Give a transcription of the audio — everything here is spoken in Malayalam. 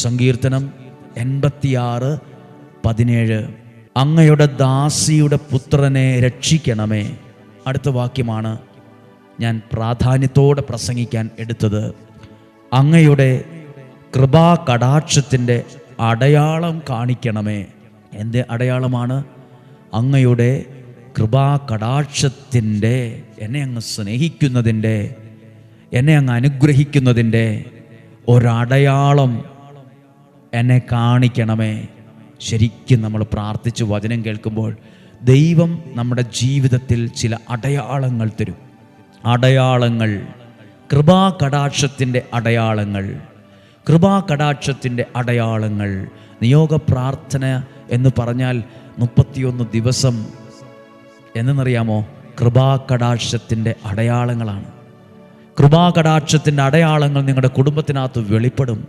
സങ്കീർത്തനം 86:17. അങ്ങയുടെ ദാസിയുടെ പുത്രനെ രക്ഷിക്കണമേ. അടുത്ത വാക്യമാണ് ഞാൻ പ്രാധാന്യത്തോടെ പ്രസംഗിക്കാൻ എടുത്തത്. അങ്ങയുടെ കൃപാകടാക്ഷത്തിൻ്റെ അടയാളം കാണിക്കണമേ. എന്ത് അടയാളമാണ്? അങ്ങയുടെ കൃപാകടാക്ഷത്തിൻ്റെ, എന്നെ അങ്ങ് സ്നേഹിക്കുന്നതിൻ്റെ, എന്നെ അങ്ങ് അനുഗ്രഹിക്കുന്നതിൻ്റെ ഒരടയാളം എന്നെ കാണിക്കണമേ. ശരിക്കും നമ്മൾ പ്രാർത്ഥിച്ച് വചനം കേൾക്കുമ്പോൾ ദൈവം നമ്മുടെ ജീവിതത്തിൽ ചില അടയാളങ്ങൾ തരും. അടയാളങ്ങൾ, കൃപാകടാക്ഷത്തിൻ്റെ അടയാളങ്ങൾ, കൃപാകടാക്ഷത്തിൻ്റെ അടയാളങ്ങൾ. നിയോഗ പ്രാർത്ഥന എന്ന് പറഞ്ഞാൽ 31 ദിവസം എന്നറിയാമോ? കൃപാകടാക്ഷത്തിൻ്റെ അടയാളങ്ങളാണ്. കൃപാകടാക്ഷത്തിൻ്റെ അടയാളങ്ങൾ നിങ്ങളുടെ കുടുംബത്തിനകത്ത് വെളിപ്പെടും.